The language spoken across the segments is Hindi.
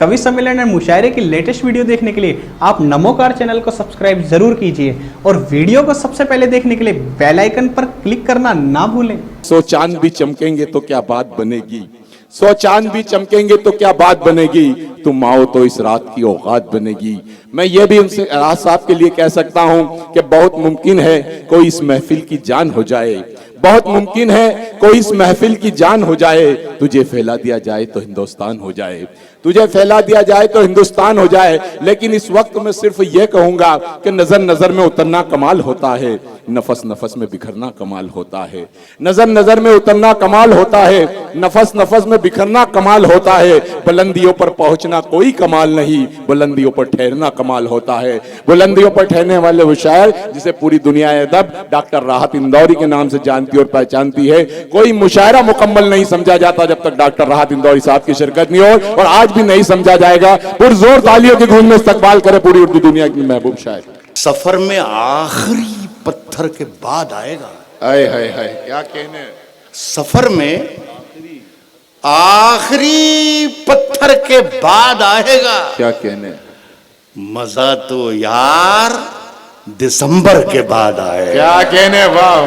कवि सम्मेलन और मुशायरे की लेटेस्ट वीडियो देखने के लिए आप नमोकार चैनल को सब्सक्राइब जरूर कीजिए और वीडियो को सबसे पहले देखने के लिए बेल आइकन पर क्लिक करना ना भूलें। 100 चांद भी चमकेंगे तो क्या बात बनेगी, 100 चांद भी चमकेंगे तो क्या बात बनेगी, तुम आओ तो इस रात की औकात बनेगी। मैं ये भी उनसे राज साहब के लिए कह सकता हूँ कि बहुत मुमकिन है कोई इस महफिल की जान हो जाए, बहुत मुमकिन है कोई इस महफिल की जान हो जाए। तुझे फैला दिया जाए तो हिंदुस्तान हो जाए, तुझे फैला दिया जाए तो हिंदुस्तान हो जाए। लेकिन इस वक्त मैं सिर्फ ये कहूंगा कि नजर नजर में उतरना कमाल होता है, नफस नफस में बिखरना कमाल होता है। नजर नजर में उतरना कमाल होता है, नफस नफस में बिखरना कमाल होता है। बुलंदियों पर पहुंचना कोई कमाल नहीं, बुलंदियों पर ठहरना कमाल होता है। बुलंदियों पर ठहरने वाले वो शायर जिसे पूरी दुनिया अदब डॉक्टर राहत इंदौरी के नाम से जानती और पहचानती है। कोई मुशायरा मुकम्मल नहीं समझा जाता जब तक डॉक्टर राहत इंदौरी साहब की शिरकत नहीं हो, और आज भी नहीं समझा जाएगा। पुरजोर तालियों की गूंज में इस्तकबाल करे पूरी उर्दू दुनिया की महबूब शायर। सफर में आखिरी पत्थर के बाद आएगा। आए हाय हाय, क्या कहने। सफर में आखिरी पत्थर के बाद आएगा, क्या कहने। मजा तो यार दिसंबर के बाद आएगा। क्या कहने, वाह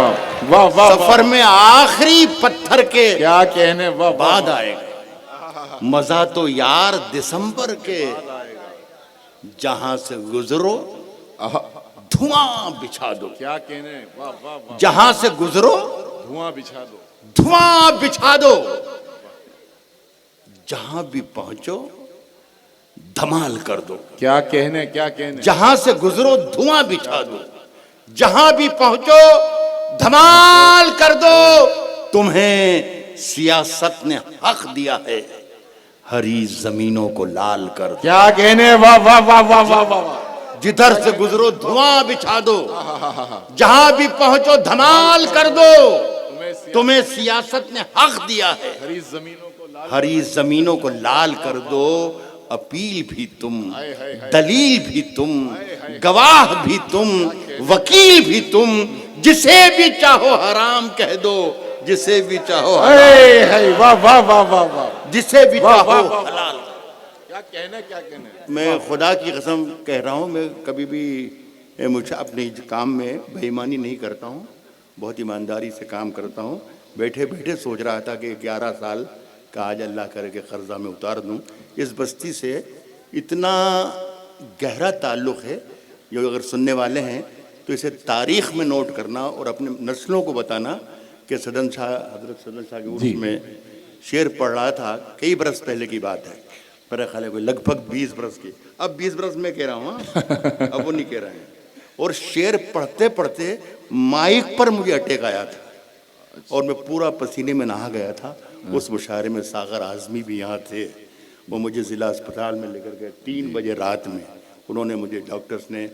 वाह वाह। सफर में आखिरी पत्थर के क्या कहने, वाह बाद आएगा। मजा तो यार दिसंबर के, जहां से गुजरो धुआं बिछा दो। क्या कहने, वाह वाह वाह। जहां से गुजरो धुआं बिछा दो, धुआं बिछा दो। जहां भी पहुंचो धमाल कर दो। क्या कहने, क्या कहने। जहां से गुजरो धुआं बिछा दो, जहां भी पहुंचो धमाल कर दो। तुम्हें सियासत ने हक दिया है, हरी जमीनों को लाल कर दो। क्या कहने, वाह वाह वाह वाह वाह वाह। जिधर से गुजरो धुआं बिछा दो, जहां भी पहुंचो धमाल कर दो। तुम्हें सियासत ने हक दिया है, हरी जमीनों को लाल कर दो। अपील भी तुम, दलील भी तुम, गवाह भी तुम, वकील भी तुम। जिसे भी चाहो हराम कह दो, जिसे भी चाहो वाह वाह वाह वाह वाह। जिसे भी चाहो हलाल। क्या कहने, क्या कहने। मैं खुदा की कसम कह रहा हूँ, मैं कभी भी मुझे अपने काम में बेईमानी नहीं करता हूँ, बहुत ईमानदारी से काम करता हूँ। बैठे बैठे सोच रहा था कि 11 साल का आज अल्लाह करे के कर्जा में उतार दूँ। इस बस्ती से इतना गहरा ताल्लुक़ है, जो अगर सुनने वाले हैं तो इसे तारीख़ में नोट करना और अपने नस्लों को बताना कि सदन शाह, हजरत सदन शाह के उर्स में शेर पढ़ रहा था, कई बरस पहले की बात है, मेरा ख्याल है कोई लगभग 20 बरस की। अब 20 बरस में कह रहा हूँ, अब वो नहीं कह रहे हैं। और शेर पढ़ते पढ़ते माइक पर मुझे अटैक आया था और मैं पूरा पसीने में नहा गया था। उस मुशायरे में सागर आज़मी भी यहाँ थे, वो मुझे ज़िला अस्पताल में लेकर गए 3 बजे रात में। उन्होंने मुझे, डॉक्टर्स ने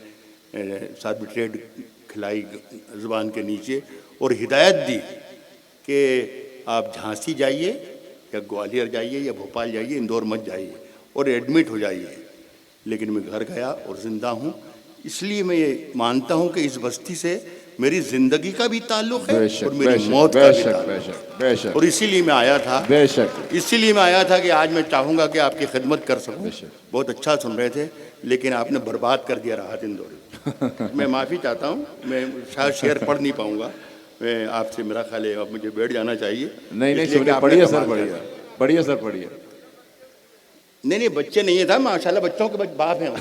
सार्बिट्रेट खिलाई ज़ुबान के नीचे और हिदायत दी कि आप झांसी जाइए या ग्वालियर जाइए या भोपाल जाइए, इंदौर मत जाइए और एडमिट हो जाइए। लेकिन मैं घर गया और ज़िंदा हूँ। इसलिए मैं ये मानता हूँ कि इस बस्ती से मेरी ज़िंदगी का भी ताल्लुक़ है और मेरी मौत का भी ताल्लुक़। और इसीलिए मैं आया था, इसीलिए मैं आया था कि आज मैं चाहूँगा कि आपकी खिदमत कर सकूँ। बहुत अच्छा सुन रहे थे, लेकिन आपने बर्बाद कर दिया राहत इंदौरी। मैं माफ़ी चाहता हूँ, मैं शायद शेर पढ़ नहीं पाऊँगा। मैं आपसे, मेरा ख्याल है अब मुझे बैठ जाना चाहिए। नहीं नहीं, पढ़िए सर, बढ़िया बढ़िया सर, बढ़िया। नहीं, बच्चे नहीं है था, माशाल्लाह बच्चों के बाप हैं।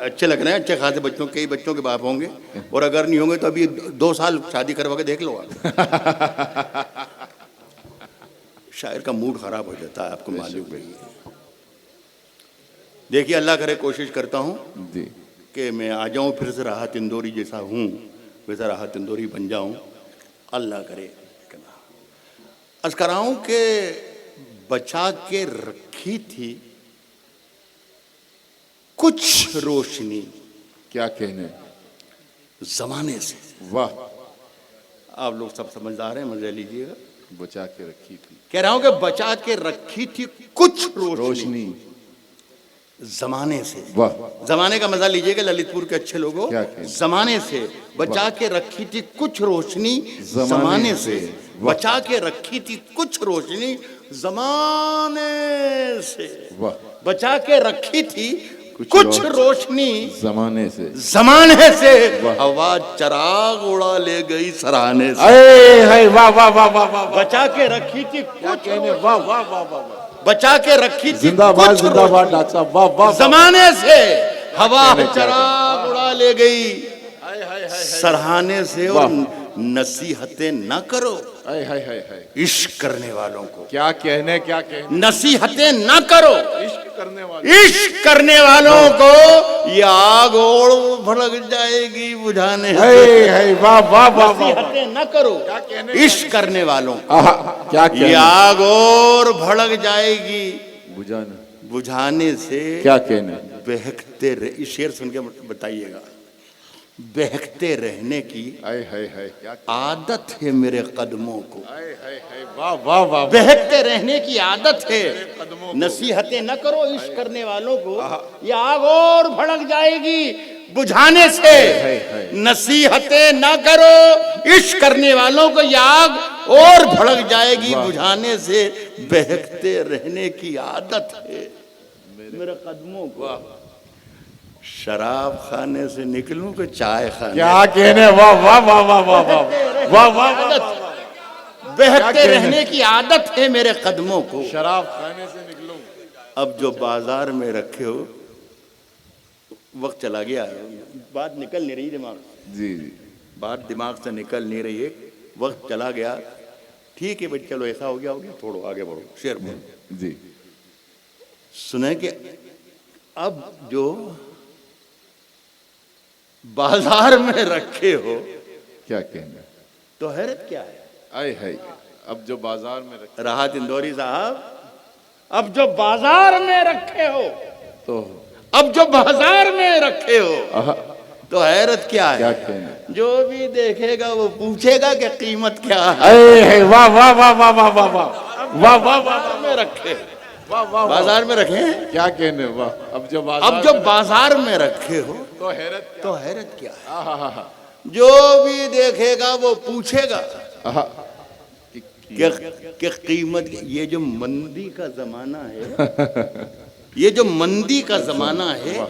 अच्छे लग रहे हैं, अच्छे खासे बच्चों, कई बच्चों के बाप होंगे, और अगर नहीं होंगे तो अभी 2 साल शादी करवा के देख लो आप। शायर का मूड खराब हो जाता है, आपको मालूम है। देखिए, अल्लाह करे, कोशिश करता हूँ कि मैं आ जाऊँ फिर से राहत इंदौरी जैसा हूँ, वैसा राहत इंदौरी बन जाऊँ, अल्लाह करे। अर्ज़ कर रहा हूँ कि बचा के रखी थी कुछ रोशनी। क्या कहने, जमाने से। वाह, आप लोग सब समझदार हैं, मजा लीजिएगा। बचा के रखी थी, कह रहा हूं कि बचा के रखी थी कुछ रोशनी जमाने से। वाह, जमाने का मजा लीजिएगा ललितपुर के अच्छे लोगों। जमाने से बचा के रखी थी कुछ रोशनी, जमाने से बचा के रखी थी कुछ रोशनी, जमाने से। बचा के रखी थी कुछ रोशनी जमाने से, जमाने से, हवा चराग उड़ा ले गई सराहने से। हाय वाह वाह वाह वाह वाह, बचा के रखी थी क्या कहने, वाह वाह वाह वाह, बचा के रखी थी जिंदाबाद कुछ जिंदाबाद डॉक्टर साहब, वाह वाह, जमाने से हवा चराग उड़ा ले गई सराहने से। और नसीहतें न करो हाय हाय हाय हाय, इश्क करने वालों को, क्या कहने, क्या कहने, नसीहतें न करो इश्क करने वाले, इश्क करने वालों को, ये आग और भड़क जाएगी बुझाने से। हाय हाय वाह वाह वाह वाह, नसीहतें न करो इश्क करने वालों को, आहा, क्या ये कहने, आग और भड़क जाएगी बुझाना, बुझाने से। क्या कहने, बहकते रह, शेर सुन के बताइएगा। बहकते रहने की हाय हाय हाय, क्या आदत है मेरे कदमों को, हाय हाय हाय, वाह वाह वाह, बहकते रहने की आदत है। नसीहतें न करो इश्क करने वालों को, ये आग और भड़क जाएगी बुझाने से। नसीहतें न करो इश्क करने वालों को, ये आग और भड़क जाएगी बुझाने से। बहकते रहने की आदत है मेरे कदमों को। शराब खाने से निकलूं कि चाय खाने, क्या कहने, वाह वाह वाह वाह वाह वाह वाह वाह, बहकते रहने की आदत है मेरे कदमों को। शराब खाने से निकलूं, अब जो बाजार में रखे हो, वक्त चला गया है, बात निकल नहीं रही दिमाग से, जी जी, बात दिमाग से निकल नहीं रही है, वक्त चला गया। ठीक है भाई, चलो ऐसा हो गया, छोड़ो आगे बढ़ो। शेर बोलो जी, सुने कि अब जो बाजार में रखे हो, क्या कहने, तो हैरत क्या है। आय हाय, अब जो बाजार में रखे, राहत इंदौरी साहब, अब जो बाजार में रखे हो, तो अब जो बाजार में रखे हो, आहा, तो हैरत क्या है। क्या कहने, जो भी देखेगा वो पूछेगा कि कीमत क्या है। आय हाय वाह वाह वाह वाह वाह वाह वाह वाह वाह, बाजार में रखे, वाह वाह, बाजार में रखे हैं, क्या कहने, वाह, अब जो बाजार, अब जो बाजार में रखे हो, तो हैरत, तो हैरत क्या है। आहा, जो भी देखेगा वो पूछेगा आहा, कि कीमत, ये जो मंदी का जमाना है, ये जो मंदी का जमाना है,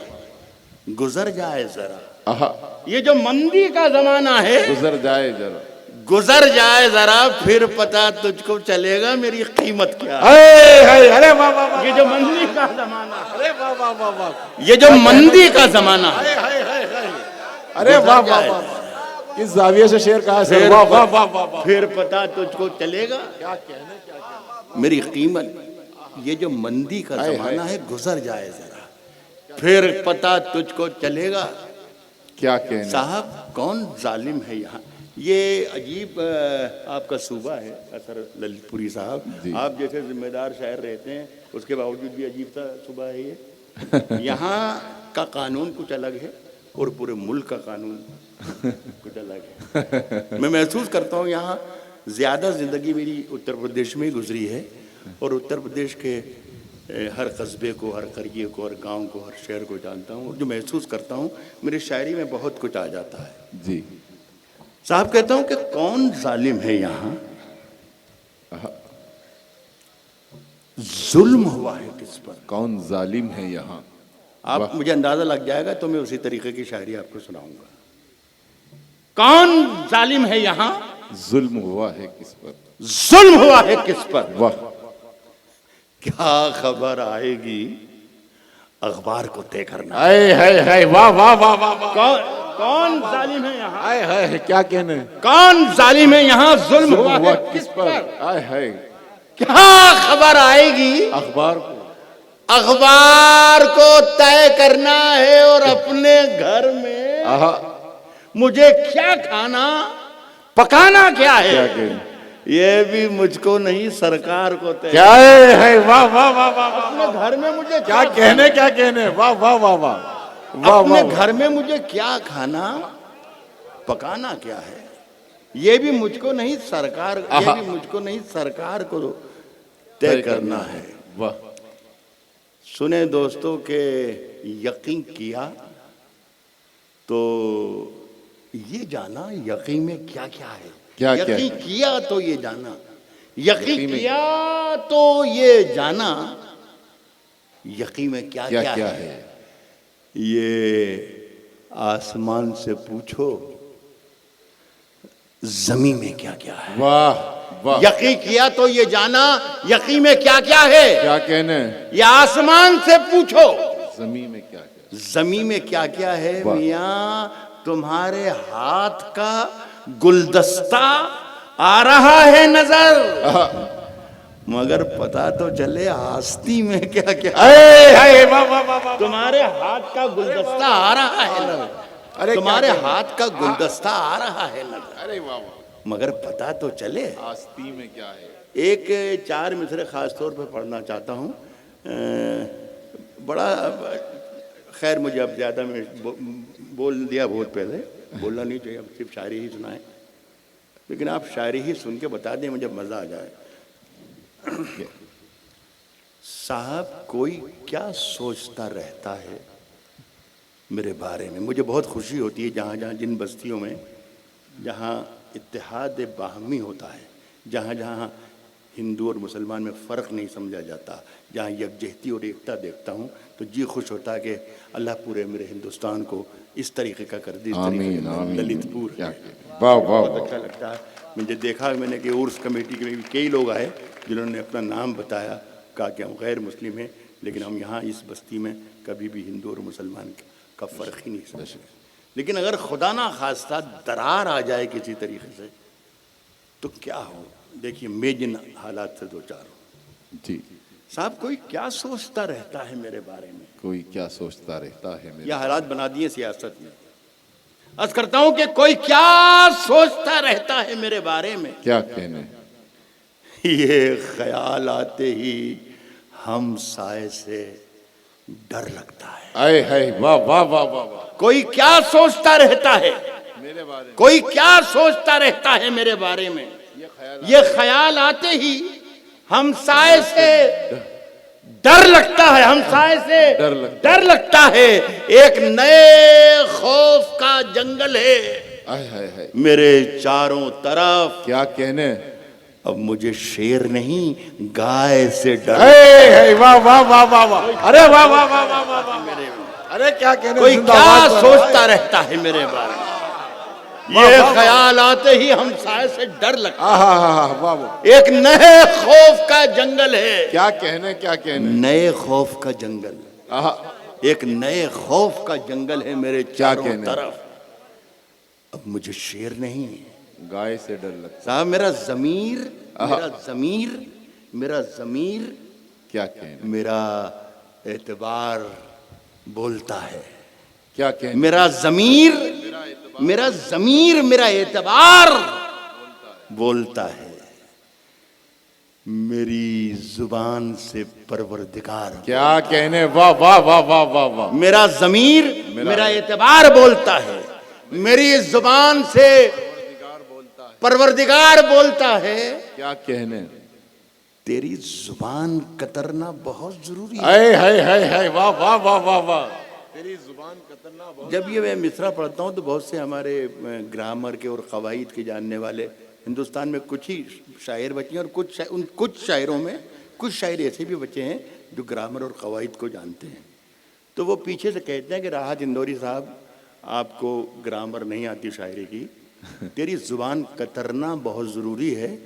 गुजर जाए जरा, आहा, ये जो मंदी का जमाना है, गुजर जाए जरा, गुजर जाए जरा, फिर पता तुझको चलेगा मेरी कीमत क्या है। हाय हाय, अरे वाह वाह वाह, ये जो मंदी का जमाना है, अरे वाह वाह वाह वाह, ये जो मंदी का जमाना है, हाय हाय हाय हाय, अरे वाह वाह वाह, किस जाविये से शेर कहा सर, वाह वाह वाह वाह वाह, फिर पता तुझको चलेगा क्या कहने, क्या कहने, मेरी कीमत। ये जो मंदी का जमाना है, गुजर जाए जरा, फिर पता तुझको चलेगा। क्या कहने, साहब कौन जालिम है यहाँ। ये अजीब आपका सूबा है असर ललितपुरी साहब, आप जैसे जिम्मेदार शायर रहते हैं, उसके बावजूद भी अजीब सा सूबा है ये। यहाँ का कानून कुछ अलग है और पूरे मुल्क का कानून कुछ अलग है। मैं महसूस करता हूँ यहाँ ज़्यादा ज़िंदगी मेरी उत्तर प्रदेश में ही गुजरी है, और उत्तर प्रदेश के हर कस्बे को, हर करिए को, हर गांव को, हर शहर को जानता हूँ। जो महसूस करता हूँ, मेरी शायरी में बहुत कुछ आ जाता है। जी साहब कहता हूँ कि कौन जालिम है यहाँ, जुल्म हुआ है किस पर, कौन जालिम है यहाँ। आप मुझे अंदाजा लग जाएगा तो मैं उसी तरीके की शायरी आपको सुनाऊंगा। कौन जालिम है यहाँ, जुल्म हुआ है किस पर, जुल्म हुआ है किस पर, वाह, क्या खबर आएगी अखबार को तय करना। हाय हाय हाय, वाह वाह वाह वाह वाह, कौन जालिम है यहाँ, हाय हाय, क्या कहने, कौन जालिम है यहाँ, जुल्म हुआ है किस पर, हाय हाय, क्या खबर आएगी अखबार को, अखबार को तय करना है। और अपने घर में आहा, मुझे क्या खाना पकाना क्या है, क्या कहने, ये भी मुझको नहीं सरकार को तय। क्या है, वाह वाह वाह वाह, अपने घर में मुझे क्या कहने, क्या कहने, वाह वाह वाह वाह, अपने घर में मुझे क्या खाना पकाना क्या है, ये भी मुझको नहीं सरकार, ये भी मुझको नहीं सरकार को तय करना है। वाह, सुने दोस्तों के यकीन किया तो ये जाना यकीन में क्या क्या है। क्या यकीन किया तो ये जाना, यकीन किया तो ये जाना यकी में क्या क्या क्या क्या है, है? ये आसमान से पूछो, जमीन में क्या क्या है। वाह वाह, यकी किया तो ये जाना यकी में क्या क्या है। क्या कहने, ये आसमान से पूछो, जमीन में क्या क्या, जमीन में क्या क्या है। वाह। मियाँ तुम्हारे हाथ का गुलदस्ता आ रहा है नजर, मगर पता तो चले आस्ती में क्या क्या है। वाह वाह वाह वाह, तुम्हारे हाथ का गुलदस्ता आ रहा है नजर, अरे तुम्हारे क्या कहने? हाथ का गुलदस्ता आ रहा है नजर, अरे वाह वाह, मगर पता तो चले। आस्ती में क्या है। एक 4 मिसरे खास तौर पर पढ़ना चाहता हूँ। बड़ा खैर मुझे अब ज़्यादा मैं बोल दिया बहुत पहले, बोलना नहीं चाहिए, अब सिर्फ शायरी ही सुनाए, लेकिन आप शायरी ही सुन के बता दें, मुझे मज़ा आ जाए। साहब कोई क्या सोचता रहता है मेरे बारे में। मुझे बहुत खुशी होती है जहाँ जहाँ जिन बस्तियों में जहाँ इत्तेहाद बाहमी होता है, जहाँ जहाँ हिंदू और मुसलमान में फ़र्क नहीं समझा जाता, जहाँ यकजहती और एकता देखता हूँ तो जी खुश होता है कि अल्लाह पूरे मेरे हिंदुस्तान को इस तरीके का कर दे, इस तरीके आमीन का आमीन, दलितपुर क्या है। कहने। वाह वाह बहुत वाह, अच्छा लगता है। मुझे देखा मैंने कि उर्स कमेटी के भी कई लोग आए जिन्होंने अपना नाम बताया, कहा कि हम गैर मुस्लिम हैं, लेकिन हम यहाँ इस बस्ती में कभी भी हिंदू और मुसलमान का फ़र्क ही नहीं समझते। लेकिन अगर खुदा ना खास्ता दरार आ जाए किसी तरीके से तो क्या हो। देखिए मैं जिन हालात से दो चार हूँ जी, साहब, कोई क्या सोचता रहता है मेरे बारे में, कोई क्या सोचता रहता है मेरे। यह हालात बना दिए सियासत ने। अर्ज करता हूँ कि कोई क्या सोचता रहता है मेरे बारे में, क्या कहने, ये ख्याल आते ही हम साए से डर लगता है। आए हाय, वाह वाह वाह वाह वाह, कोई क्या सोचता रहता है, मेरे बारे में कोई क्या सोचता रहता है मेरे बारे में, ये ख्याल आते ही हम साए से डर लगता है, हम साए से डर लगता है। एक नए खौफ का जंगल है आए हाय हाय, मेरे चारों तरफ। क्या कहने, अब मुझे शेर नहीं गाय से डर। वाह वाह वाह वाह वाह, अरे वाह वाह वाह वाह वाह वाह, अरे क्या कहने, कोई जिंदाबाद क्या वाह, सोचता रहता है मेरे बारे में, ये ख्याल आते ही हम साए से डर लगता है। वाह वाह, एक नए खौफ का जंगल है, क्या कहने, क्या कहने, नए खौफ का जंगल, आहा, एक नए खौफ का जंगल है मेरे चारों कहने? तरफ। अब मुझे शेर नहीं गाय से डर लगता, साहब, मेरा जमीर मेरा जमीर क्या कहने, मेरा एतबार बोलता है। क्या कहने, मेरा जमीर मेरा एतबार बोलता है। मेरी जुबान से परवरदिगार, क्या कहने, वाह वाह वाह वाह वाह वाह, मेरा जमीर मेरा एतबार बोलता है। मेरी जुबान से परवरदिगार बोलता है। क्या कहने, तेरी जुबान कतरना बहुत जरूरी है। हाय हाय हाय हाय, वाह वाह वाह वाह वाह, तेरी जुबान कतरना बहुत। जब ये मैं मिसरा पढ़ता हूँ तो बहुत से हमारे ग्रामर के और कवायद के जानने वाले हिंदुस्तान में कुछ ही शायर बचे हैं, और उन कुछ शायरों में कुछ शायर ऐसे भी बचे हैं जो ग्रामर और कवायद को जानते हैं। तो वो पीछे से कहते हैं कि राहत इंदौरी साहब, आपको ग्रामर नहीं आती शायरी की, तेरी जुबान कतरना बहुत ज़रूरी है।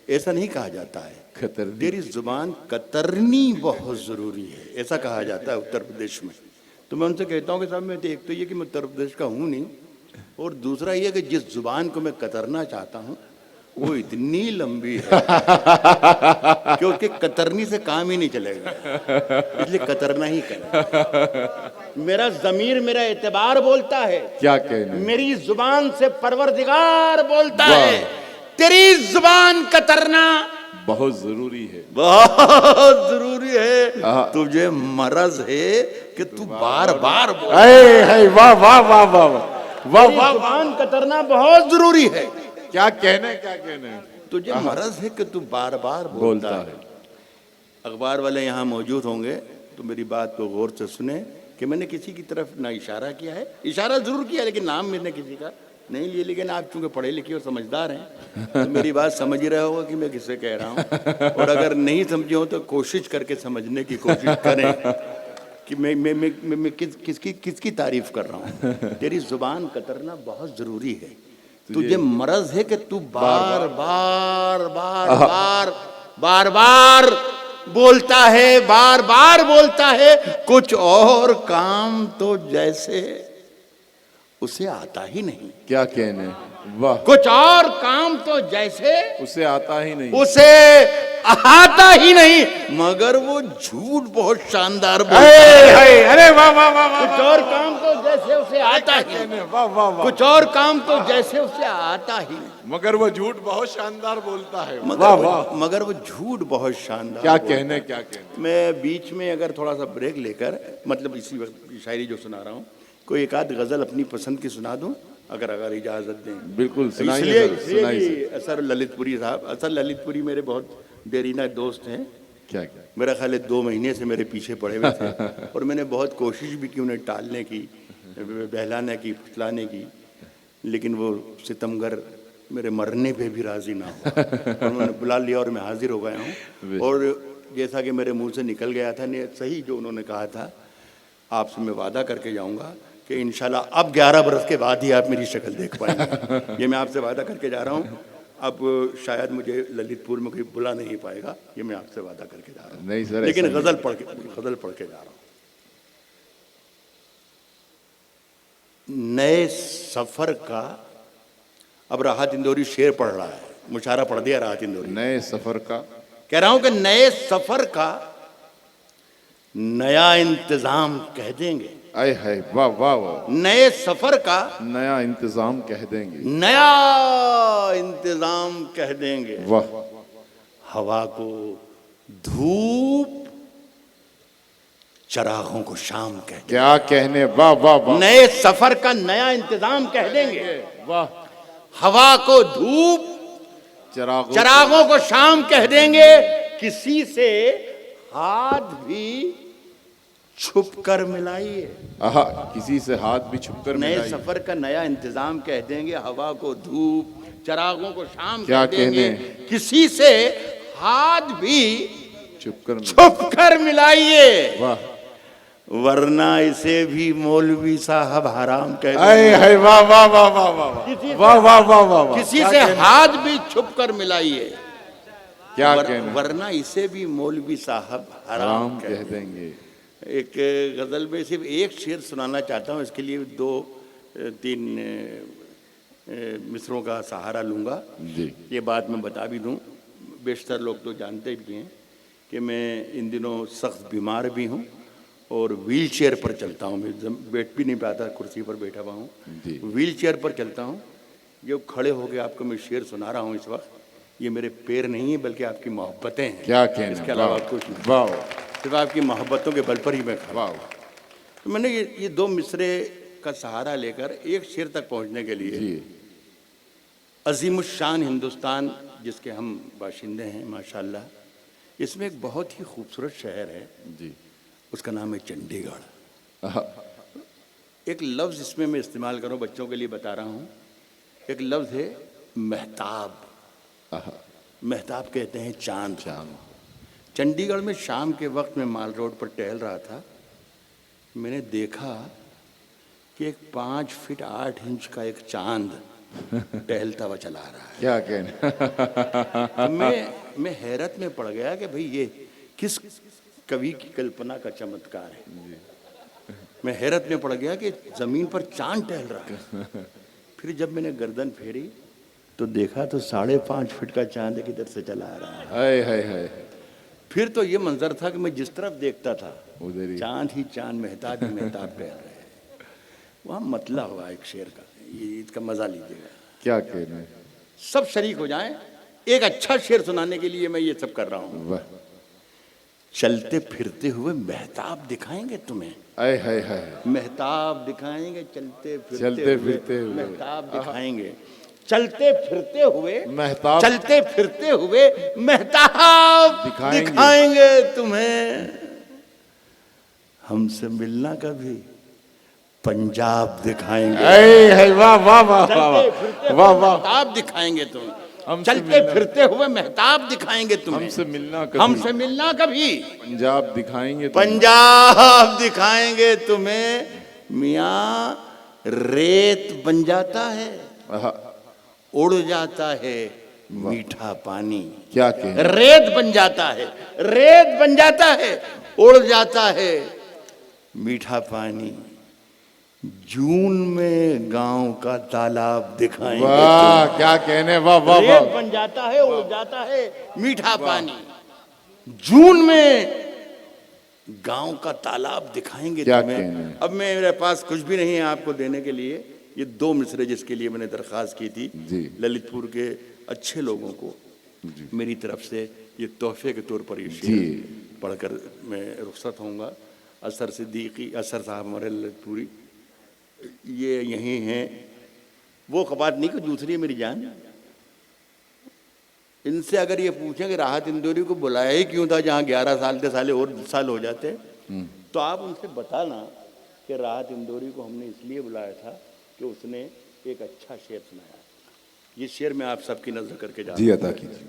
ऐसा नहीं कहा जाता है, खतरनी, तेरी जुबान कतरनी बहुत ज़रूरी है, ऐसा कहा जाता है उत्तर प्रदेश में। तो मैं उनसे कहता हूँ कि साहब, मैं तो एक तो ये कि मैं उत्तर प्रदेश का हूँ नहीं, और दूसरा ये कि जिस जुबान को मैं कतरना चाहता हूँ वो इतनी लंबी है कि उसके कतरनी से काम ही नहीं चलेगा, इसलिए कतरना ही करें। मेरा जमीर मेरा एतबार बोलता है, क्या कहने, मेरी जुबान से परवरदिगार बोलता वाह। है। तेरी जुबान कतरना बहुत जरूरी है, बहुत जरूरी है। हाँ। तुझे मरज है कि तू बार बार बोल। हाय हाय, वाह वाह वाह वाह वाह तेरी वाह, जुबान कतरना बहुत जरूरी है। क्या कहने, क्या कहने, तुझे मरज है कि तू बार बार बोलता है। अखबार वाले यहाँ मौजूद होंगे तो मेरी बात को गौर से सुने कि मैंने किसी की तरफ ना इशारा किया है, इशारा जरूर किया लेकिन नाम मैंने किसी का नहीं लिए, लेकिन आप चूंकि पढ़े लिखे और समझदार हैं तो मेरी बात समझ ही रहे होगा कि मैं किससे कह रहा हूँ। और अगर नहीं समझे हो तो कोशिश करके समझने की कोशिश करें कि मैं किसकी तारीफ कर रहा हूँ। तेरी जुबान कतरना बहुत जरूरी है। तुझे मर्ज है कि तू बार बार बार बार बार बार बोलता है, बार बार बोलता है। कुछ और काम तो जैसे उसे आता ही नहीं। क्या कहने, वाह। कुछ और काम तो जैसे उसे आता ही नहीं, उसे आता ही नहीं, मगर वो झूठ बहुत शानदार बोलता है। अरे वाह वाह वाह वाह। कुछ और काम तो जैसे उसे आता ही नहीं, वाह वाह वाह। कुछ और काम तो जैसे उसे आता ही नहीं, मगर वो झूठ बहुत शानदार बोलता है। मगर वो झूठ बहुत शानदार। क्या कहने, क्या कहने। मैं बीच में अगर थोड़ा सा ब्रेक लेकर, मतलब इसी वक्त की शायरी जो सुना रहा हूँ, कोई एक आध गजल अपनी पसंद की सुना दूं, अगर इजाजत दें। बिल्कुल इसलिए कि असर ललितपुरी साहब, असर ललितपुरी मेरे बहुत देरीना दोस्त हैं। क्या क्या, मेरा ख्याल है 2 महीने से मेरे पीछे पड़े हुए थे और मैंने बहुत कोशिश भी की उन्हें टालने की, बहलाने की, फुसलाने की, लेकिन वो सितमगर मेरे मरने पे भी राजी ना हो। और उन्होंने बुला लिया और मैं हाजिर हो गया हूँ। और जैसा कि मेरे मुंह से निकल गया था, ने सही जो उन्होंने कहा था, आपसे मैं वादा करके जाऊँगा कि इंशाल्लाह अब 11 बरस के बाद ही आप मेरी शक्ल देख पाएंगे। ये मैं आपसे वादा करके जा रहा हूँ। अब शायद मुझे ललितपुर में कोई बुला नहीं पाएगा, ये मैं आपसे वादा करके जा रहा हूँ। नहीं सर, लेकिन गजल पढ़ के जा रहा हूँ। नए सफर का, अब राहत इंदौरी शेर पढ़ रहा है, मुशायरा पढ़ दिया राहत इंदौरी। नए सफर का, कह रहा हूं कि नए सफर का नया इंतजाम कह देंगे। आए है, वाह वाह वाह। नए सफर का नया इंतजाम कह देंगे, नया इंतजाम कह देंगे। वाह। हवा को धूप, चरागों को शाम कह देंगे। क्या कहने, वाह वाह वाह। नए सफर का नया इंतजाम कह देंगे। वाह। हवा को धूप, चरागों को शाम कह देंगे। किसी से हाथ भी छुप कर मिलाइए। किसी से हाथ भी छुप कर नए मिलाइए। सफर का नया इंतजाम कह देंगे। हवा को धूप, चरागों को शाम क्या कह देंगे। कहने? किसी से हाथ भी छुप कर मिलाइए, वाह। वरना इसे भी मौलवी साहब हराम कह आए देंगे। है, वाह वाह वाह वाह वाह वाह वाह वाह वाह। किसी से हाथ भी छुप कर मिलाइए, क्या कहने, वरना इसे भी मौलवी साहब हराम कह देंगे। एक गजल में सिर्फ एक शेर सुनाना चाहता हूँ, इसके लिए 2-3 मिसरों का सहारा लूँगा जी। ये बात मैं बता भी दूँ, बेशतर लोग तो जानते भी हैं कि मैं इन दिनों सख्त बीमार भी हूँ और व्हील चेयर पर चलता हूँ। मैं बैठ भी नहीं पाता, कुर्सी पर बैठा हुआ हूँ, व्हील चेयर पर चलता हूँ। जो खड़े होकर आपको मैं शेर सुना रहा हूँ इस वक्त, ये मेरे पैर नहीं है बल्कि आपकी मोहब्बतें हैं। क्या कहना, इसके अलावा कुछ नहीं, वाह। सिर्फ आपकी मोहब्बतों के बल पर ही मैं खड़ा हूँ। तो मैंने ये 2 मिसरे का सहारा लेकर एक शेर तक पहुँचने के लिए, अजीमुशान हिंदुस्तान जिसके हम बाशिंदे हैं माशाल्लाह, इसमें एक बहुत ही खूबसूरत शहर है जी, उसका नाम है चंडीगढ़। एक लफ्ज़ इसमें मैं इस्तेमाल करूँ, बच्चों के लिए बता रहा हूँ। एक लफ्ज़ है महताब। महताब कहते हैं चांद। चंडीगढ़ में शाम के वक्त में माल रोड पर टहल रहा था, मैंने देखा कि एक 5 फीट 8 इंच का एक चांद टहलता हुआ चला रहा है। क्या कहना। तो मैं हैरत में पड़ गया कि भाई ये किस कवि की कल्पना का चमत्कार है। मैं हैरत में पड़ गया कि जमीन पर चांद टहल रहा है। फिर जब मैंने गर्दन फेरी तो देखा तो 5.5 फीट का चांद किधर से चला आ रहा है। हाय हाय हाय। फिर तो ये मंजर था कि मैं जिस तरफ देखता था उधर ही चांद ही चांद, महताब ही महताब टहल रहे हैं। वहाँ मतला हुआ एक शेर का, ये इसका मजा लीजिएगा। क्या कहना, सब शरीक हो जाएं, एक अच्छा शेर सुनाने के लिए मैं ये सब कर रहा हूँ। चलते फिरते हुए महताब दिखाएंगे तुम्हें। आए हाय हाय। महताब दिखाएंगे, चलते फिरते हुए महताब दिखाएंगे। चलते फिरते हुए महताब, चलते फिरते हुए महताब दिखाएंगे तुम्हें। हमसे मिलना कभी पंजाब दिखाएंगे, है वाह वाह वाह वाह वाह वाह। मेहताब दिखाएंगे तुम, हमसे चलते मिलना- फिरते हुए मेहताब दिखाएंगे तुम्हें, हमसे मिलना कभी, हमसे मिलना कभी, पंजाब दिखाएंगे तो पंजाब दिखाएंगे तुम्हें। मियाँ रेत बन जाता है, आहा, उड़ जाता है मीठा पानी। क्या कहें, रेत बन जाता है, रेत बन जाता है, उड़ जाता है मीठा पानी। जून में गांव का तालाब दिखाएंगे वाह क्या कहने, वाह वाह रेत वाह। बन जाता है, उड़ जाता है मीठा पानी। जून में गांव का तालाब दिखाएंगे क्या तुम्हें। कहने। अब मेरे पास कुछ भी नहीं है आपको देने के लिए, ये 2 मिसरे जिसके लिए मैंने दरख्वास्त की थी जी। ललितपुर के अच्छे लोगों को जी। मेरी तरफ से ये तोहफे के तौर पर ये जी। शेर पढ़कर मैं रुखसत होऊंगा। असर सिद्दीकी, असर साहब हमारे ललितपुरी, ये यहीं हैं। वो खबात नहीं कि दूसरी है मेरी जान। इनसे अगर ये पूछें कि राहत इंदौरी को बुलाया ही क्यों था जहाँ 11 साल के साले और साल हो जाते, तो आप उनसे बताना कि राहत इंदौरी को हमने इसलिए बुलाया था कि उसने एक अच्छा शेर सुनाया। ये शेर मैं आप सबकी नजर करके जा जी अदा कीजिए।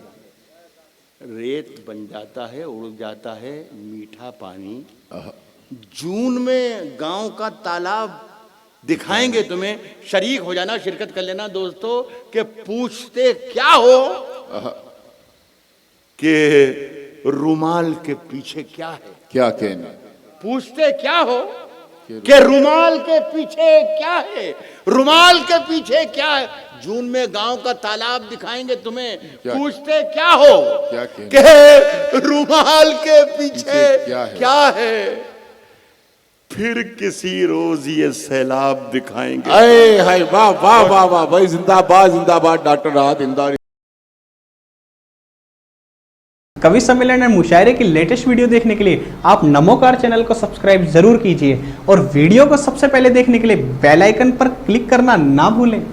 रेत बन जाता है, उड़ जाता है मीठा पानी। आहा, जून में गांव का तालाब दिखाएंगे तुम्हें। शरीक हो जाना, शिरकत कर लेना दोस्तों। कि पूछते क्या हो आहा, कि रुमाल के पीछे क्या है। क्या कहने, पूछते क्या हो कि रुमाल के पीछे क्या है, रुमाल के पीछे क्या है। जून में गांव का तालाब दिखाएंगे तुम्हें। क्या- पूछते क्या हो क्या कहने, कि रुमाल के पीछे पीछे क्या है? क्या है। फिर किसी रोज ये सैलाब दिखाएंगे। अरे हाय वाह वाह वाह वाह भाई, जिंदाबाद जिंदाबाद डॉक्टर राहत इंदौरी। कवि सम्मेलन और मुशायरे की लेटेस्ट वीडियो देखने के लिए आप नमोकार चैनल को सब्सक्राइब जरूर कीजिए और वीडियो को सबसे पहले देखने के लिए बेल आइकन पर क्लिक करना ना भूलें।